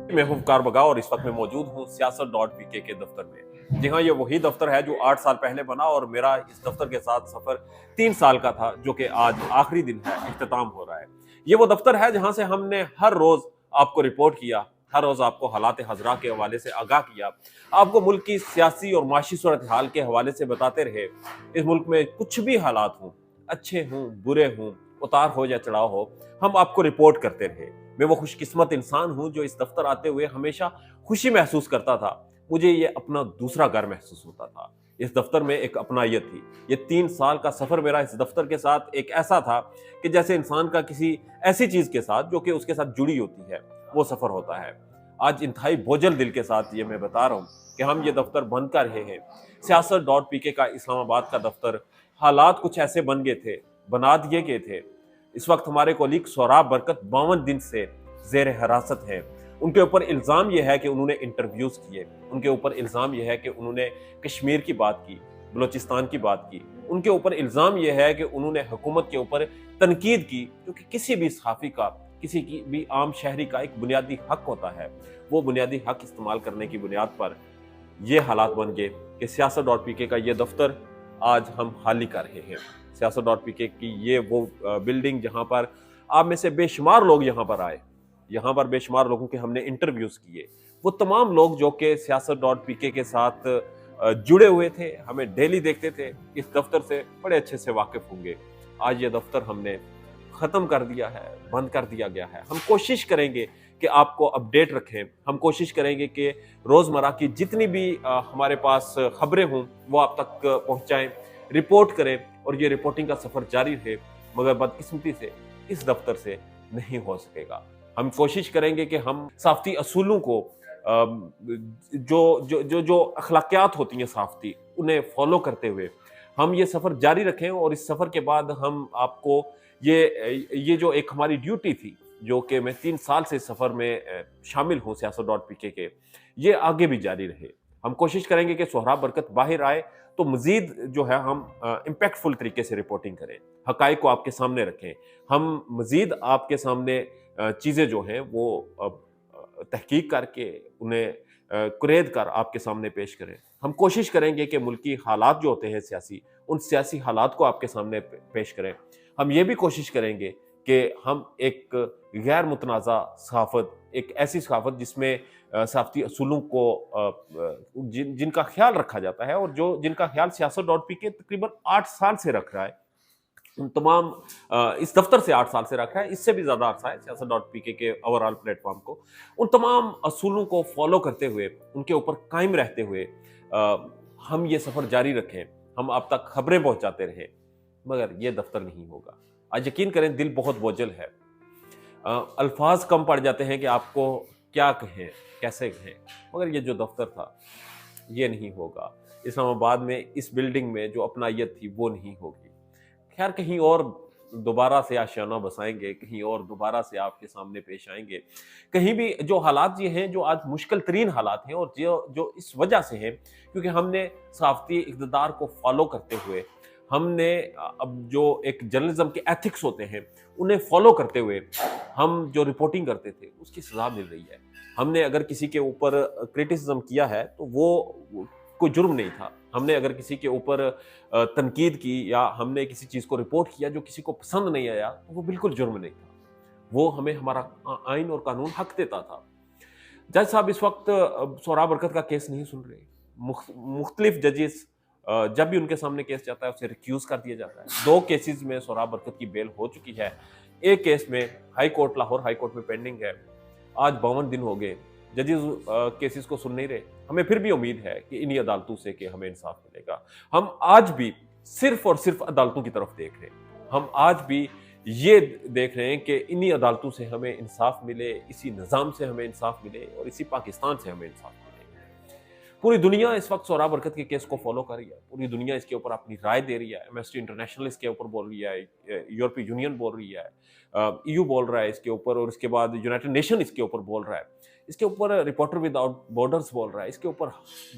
मैं हूं वकार बगा और इस वक्त मैं मौजूद हूं siyaasat.pk के दफ्तर में। जी हाँ, ये वही दफ्तर है जो 8 साल पहले बना और मेरा इस दफ्तर के साथ सफर 3 साल का था, जो कि आज आखिरी दिन है, इख्तिताम हो रहा है। ये वो दफ्तर है जहां से हमने हर रोज आपको रिपोर्ट किया, हर रोज आपको हालात हजरा के हवाले से आगाह किया, आपको मुल्क की सियासी और माशी सूरत हाल के हवाले से बताते रहे। इस मुल्क में कुछ भी हालात हों, अच्छे हों, बुरे हों, उतार हो या चढ़ाव हो, हम आपको रिपोर्ट करते रहे। मैं वो खुशकिस्मत इंसान हूं जो इस दफ्तर आते हुए हमेशा खुशी महसूस करता था। मुझे ये अपना दूसरा घर महसूस होता था। इस दफ्तर में एक अपनायत थी। ये 3 साल का सफर मेरा इस दफ्तर के साथ एक ऐसा था कि जैसे इंसान का किसी ऐसी चीज के साथ जो कि उसके साथ जुड़ी होती है, वो सफर होता है। आज इंतहाई बोझल दिल के साथ ये मैं बता रहा हूँ कि हम ये दफ्तर बंद कर रहे हैं। siyaasat.pk का इस्लामाबाद का दफ्तर, हालात कुछ ऐसे बन गए थे, बना दिए गए थे। इस वक्त हमारे कोलीग सोहराब बरकत 52 दिन से जेर हिरासत है। उनके ऊपर इल्जाम यह है कि उन्होंने इंटरव्यूज किए, उनके ऊपर इल्जाम यह है कि उन्होंने कश्मीर की बात की, बलोचिस्तान की बात की, उनके ऊपर इल्जाम यह है कि उन्होंने हुकूमत के ऊपर तनकीद की, क्योंकि किसी भी सहाफ़ी का, किसी की भी आम शहरी का एक बुनियादी हक होता है। वो बुनियादी हक इस्तेमाल करने की बुनियाद पर ये हालात बन गए कि siyaasat.pk का ये दफ्तर आज हम खाली कर रहे हैं। siyaasat.pk की ये वो बिल्डिंग जहां पर आप में से बेशुमार लोग यहाँ पर आए, यहाँ पर बेशुमार लोगों के हमने इंटरव्यूज किए। वो तमाम लोग जो कि siyaasat.pk के साथ जुड़े हुए थे, हमें डेली देखते थे, इस दफ्तर से बड़े अच्छे से वाकिफ होंगे। आज ये दफ्तर हमने खत्म कर दिया है, बंद कर दिया गया है। हम कोशिश करेंगे कि आपको अपडेट रखें, हम कोशिश करेंगे कि रोजमर्रा की जितनी भी हमारे पास खबरें हों वो आप तक पहुंचाएं, रिपोर्ट करें और ये रिपोर्टिंग का सफर जारी रहे। मगर बदकिस्मती से इस दफ्तर से नहीं हो सकेगा। हम कोशिश करेंगे कि हम साफ्ती असूलों को जो जो जो जो अखलाकियात होती हैं साफ्ती, उन्हें फॉलो करते हुए हम ये सफर जारी रखें। और इस सफर के बाद हम आपको ये जो एक हमारी ड्यूटी थी, जो कि मैं 3 साल से सफर में शामिल हूँ siyaasat.pk के, ये आगे भी जारी रहे। हम कोशिश करेंगे कि सोहराब बरकत बाहर आए तो मजीद जो है हम इम्पैक्टफुल तरीके से रिपोर्टिंग करें, हकाइक को आपके सामने रखें। हम मजीद आपके सामने चीज़ें जो हैं वो तहकीक करके उन्हें कुरेद कर आपके सामने पेश करें। हम कोशिश करेंगे कि मुल्की हालात जो होते हैं सियासी, उन सियासी हालात को आपके सामने पेश करें। हम ये भी कोशिश करेंगे कि हम एक गैर मुतनाज़ा सहाफ़त, एक ऐसी सहाफ़त जिसमें सहाफ़ती असूलों को जिनका ख्याल रखा जाता है और जिनका ख्याल siyaasat.pk तकरीबन 8 साल से रख रहा है, उन तमाम इस दफ्तर से 8 साल से रखा है, इससे भी ज़्यादा अरसा है siyaasat.pk के ओवरऑल प्लेटफॉर्म को, उन तमाम असूलों को फॉलो करते हुए, उनके ऊपर कायम रहते हुए हम ये सफ़र जारी रखें, हम आप तक खबरें पहुंचाते रहें। मगर ये दफ्तर नहीं होगा। आज यकीन करें, दिल बहुत बोझल है, अल्फाज कम पड़ जाते हैं कि आपको क्या कहें, कैसे कहें। मगर ये जो दफ्तर था, ये नहीं होगा। इस्लामाबाद में इस बिल्डिंग में जो अपनायत थी वो नहीं होगी। खैर, कहीं और दोबारा से आशियाना बसाएंगे, कहीं और दोबारा से आपके सामने पेश आएंगे। कहीं भी जो हालात ये हैं, जो आज मुश्किल तरीन हालात हैं और जो जो इस वजह से हैं क्योंकि हमने सहाफ़ती इक़्तिदार को फॉलो करते हुए, हमने अब जो एक जर्नलिज्म के एथिक्स होते हैं उन्हें फॉलो करते हुए हम जो रिपोर्टिंग करते थे उसकी सज़ा मिल रही है। हमने अगर किसी के ऊपर क्रिटिसिज्म किया है तो वो कोई जुर्म नहीं था। हमने अगर किसी के ऊपर तनकीद की या हमने किसी चीज़ को रिपोर्ट किया जो किसी को पसंद नहीं आया, तो वो बिल्कुल जुर्म नहीं था। वो हमें हमारा आइन और कानून हक देता था। जज साहब इस वक्त सोहराब बरकत का केस नहीं सुन रहे। मुख्तलिफ जजेस जब भी उनके सामने केस जाता है उसे रिक्यूज कर दिया जाता है। 2 केसेस में सोहराब बरकत की बेल हो चुकी है। एक केस में high court, Lahore high court में पेंडिंग है। आज 52 दिन हो गए, जजेस केसेस को सुन नहीं रहे। हमें फिर भी उम्मीद है कि इन्हीं अदालतों से कि हमें इंसाफ मिलेगा। हम आज भी सिर्फ और सिर्फ अदालतों की तरफ देख रहे हैं। हम आज भी ये देख रहे हैं कि इन्हीं अदालतों से हमें इंसाफ मिले, इसी निज़ाम से हमें इंसाफ मिले और इसी पाकिस्तान से हमें इंसाफ मिले। पूरी दुनिया इस वक्त सोहराब बरकत के केस को फॉलो कर रही है। पूरी दुनिया इसके ऊपर अपनी राय दे रही है। एमनेस्टी इंटरनेशनल इसके ऊपर बोल रही है, यूरोपीय यूनियन बोल रही है, EU बोल रहा है इसके ऊपर, और इसके बाद यूनाइटेड नेशन इसके ऊपर बोल रहा है, इसके ऊपर रिपोर्टर विदाउट बॉर्डर्स बोल रहा है, इसके ऊपर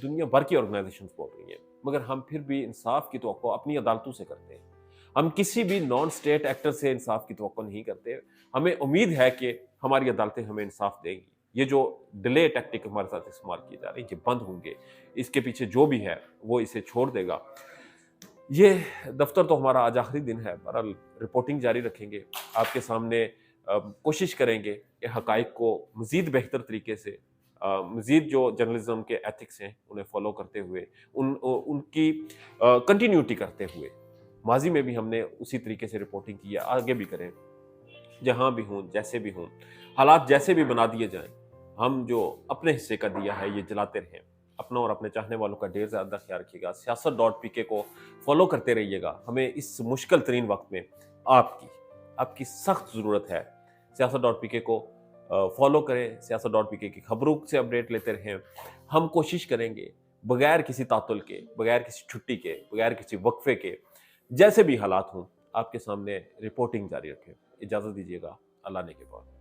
दुनिया भर की ऑर्गेनाइजेशंस बोल रही हैं। मगर हम फिर भी इंसाफ की तवक्को अपनी अदालतों से करते हैं। हम किसी भी नॉन स्टेट एक्टर से इंसाफ की तवक्को नहीं करते। हमें उम्मीद है कि हमारी अदालतें हमें इंसाफ देंगी। ये जो डिले टैक्टिक हमारे साथ इस्तेमाल किए जा रहे हैं, ये बंद होंगे। इसके पीछे जो भी है वो इसे छोड़ देगा। ये दफ्तर तो हमारा आज आखिरी दिन है, बहरहाल रिपोर्टिंग जारी रखेंगे, आपके सामने कोशिश करेंगे कि हकाइक को मज़ीद बेहतर तरीके से, मज़ीद जो जर्नलिज्म के एथिक्स हैं उन्हें फॉलो करते हुए, उनकी कंटिन्यूटी करते हुए, माजी में भी हमने उसी तरीके से रिपोर्टिंग की है, आगे भी करें, जहाँ भी हों, जैसे भी हों, हालात जैसे भी बना दिए जाएं, हम जो अपने हिस्से का दिया है ये जलाते रहें। अपना और अपने चाहने वालों का ढेर ज़्यादा ख्याल रखिएगा। siyaset.pk को फॉलो करते रहिएगा। हमें इस मुश्किल तरीन वक्त में आपकी सख्त ज़रूरत है। siyaset.pk को फॉलो करें, siyaset.pk की खबरों से अपडेट लेते रहें। हम कोशिश करेंगे बगैर किसी तातुल के, बगैर किसी छुट्टी के, बगैर किसी वक्फे के, जैसे भी हालात हों आपके सामने रिपोर्टिंग जारी रखें। इजाज़त दीजिएगा, अल्लाह ने के बाद।